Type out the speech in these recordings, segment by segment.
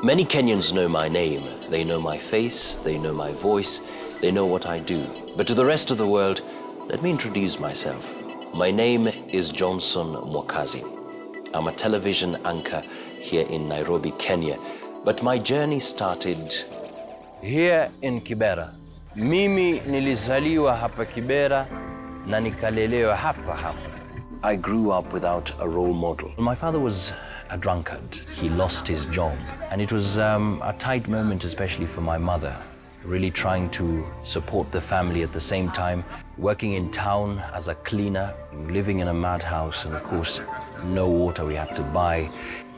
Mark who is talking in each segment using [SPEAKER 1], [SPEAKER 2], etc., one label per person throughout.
[SPEAKER 1] Many Kenyans know my name. They know my face, they know my voice, they know what I do. But to the rest of the world, let me introduce myself. My name is Johnson Mwakazi. I'm a television anchor here in Nairobi, Kenya. But my journey started here in Kibera. Mimi nilizaliwa hapa Kibera na nikalelewa hapa hapa. I grew up without a role model. My father was a drunkard. He lost his job. And it was a tight moment, especially for my mother, really trying to support the family at the same time, working in town as a cleaner, living in a madhouse, and of course, no water we had to buy.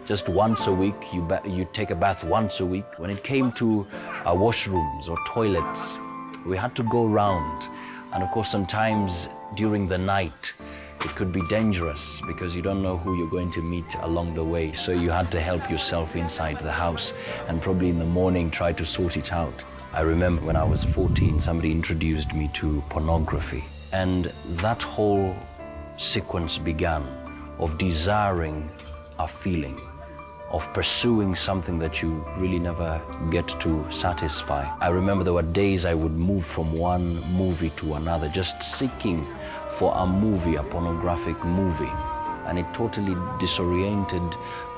[SPEAKER 1] Just once a week, you take a bath once a week. When it came to washrooms or toilets, we had to go round. And of course, sometimes during the night, it could be dangerous because you don't know who you're going to meet along the way. So you had to help yourself inside the house and probably in the morning try to sort it out. I remember when I was 14, somebody introduced me to pornography. And that whole sequence began of desiring a feeling, of pursuing something that you really never get to satisfy. I remember there were days I would move from one movie to another, just seeking for a movie, a pornographic movie. And it totally disoriented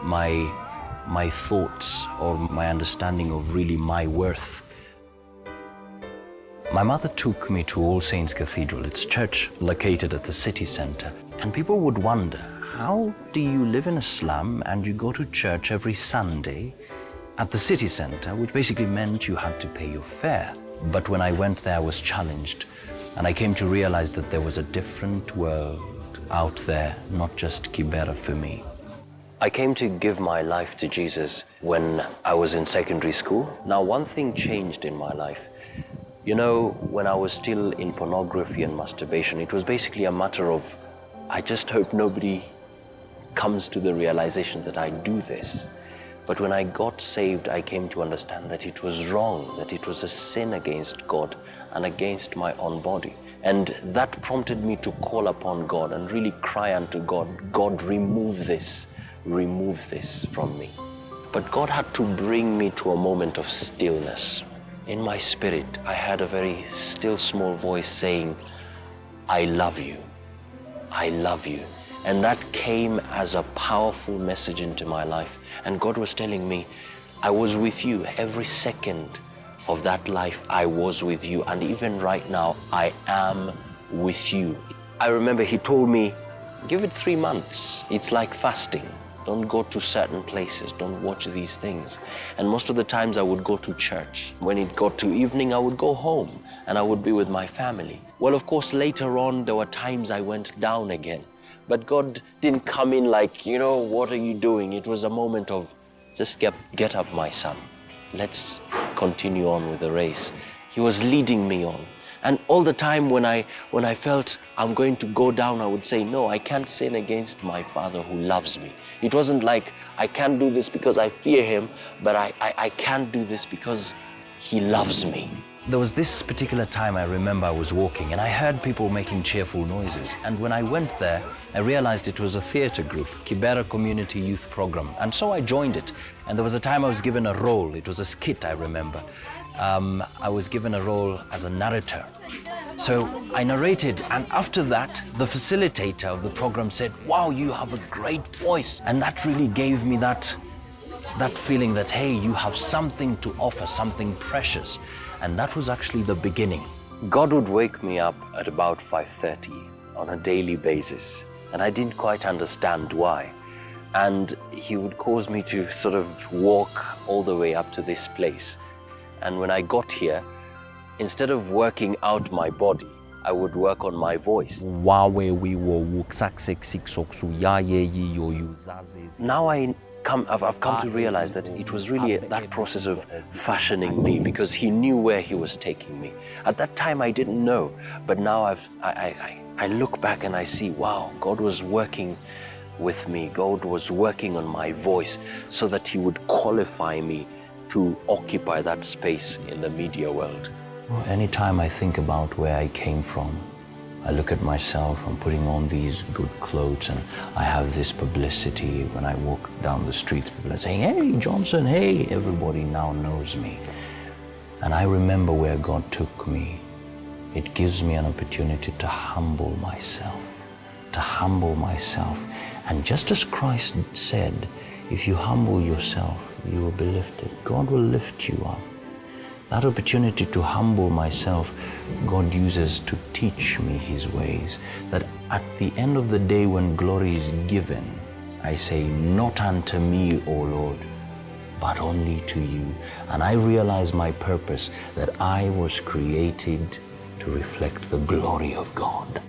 [SPEAKER 1] my thoughts or my understanding of really my worth. My mother took me to All Saints Cathedral. It's a church located at the city center. And people would wonder, how do you live in a slum and you go to church every Sunday at the city center, which basically meant you had to pay your fare. But when I went there, I was challenged. And I came to realize that there was a different world out there, not just Kibera for me. I came to give my life to Jesus when I was in secondary school. Now, one thing changed in my life. You know, when I was still in pornography and masturbation, it was basically a matter of, I just hope nobody comes to the realization that I do this. But when I got saved, I came to understand that it was wrong, that it was a sin against God and against my own body. And that prompted me to call upon God and really cry unto God, God, remove this from me. But God had to bring me to a moment of stillness. In my spirit, I heard a very still, small voice saying, I love you. I love you. And that came as a powerful message into my life. And God was telling me, I was with you every second of that life. I was with you. And even right now, I am with you. I remember he told me, give it 3 months. It's like fasting. Don't go to certain places. Don't watch these things. And most of the times I would go to church. When it got to evening, I would go home and I would be with my family. Well, of course, later on, there were times I went down again. But God didn't come in like, you know, what are you doing? It was a moment of, just get up, my son. Let's continue on with the race. He was leading me on. And all the time when I felt I'm going to go down, I would say, no, I can't sin against my Father who loves me. It wasn't like I can't do this because I fear him, but I can't do this because he loves me. There was this particular time I remember I was walking and I heard people making cheerful noises. And when I went there, I realized it was a theater group, Kibera Community Youth Program. And so I joined it. And there was a time I was given a role. It was a skit, I remember. I was given a role as a narrator. So I narrated, and after that, the facilitator of the program said, wow, you have a great voice. And that really gave me that feeling that, hey, you have something to offer, something precious. And that was actually the beginning. God would wake me up at about 5:30 on a daily basis. And I didn't quite understand why. And he would cause me to sort of walk all the way up to this place. And when I got here, instead of working out my body, I would work on my voice. Now I've come to realize that it was really that process of fashioning me, because he knew where he was taking me. At that time, I didn't know, but now I look back and I see, wow, God was working with me. God was working on my voice so that he would qualify me to occupy that space in the media world. Anytime I think about where I came from, I look at myself, I'm putting on these good clothes and I have this publicity. When I walk down the streets, people are saying, hey, Johnson, hey, everybody now knows me. And I remember where God took me. It gives me an opportunity to humble myself, And just as Christ said, if you humble yourself, you will be lifted. God will lift you up. That opportunity to humble myself, God uses to teach me his ways, that at the end of the day when glory is given, I say, not unto me, O Lord, but only to you. And I realize my purpose, that I was created to reflect the glory of God.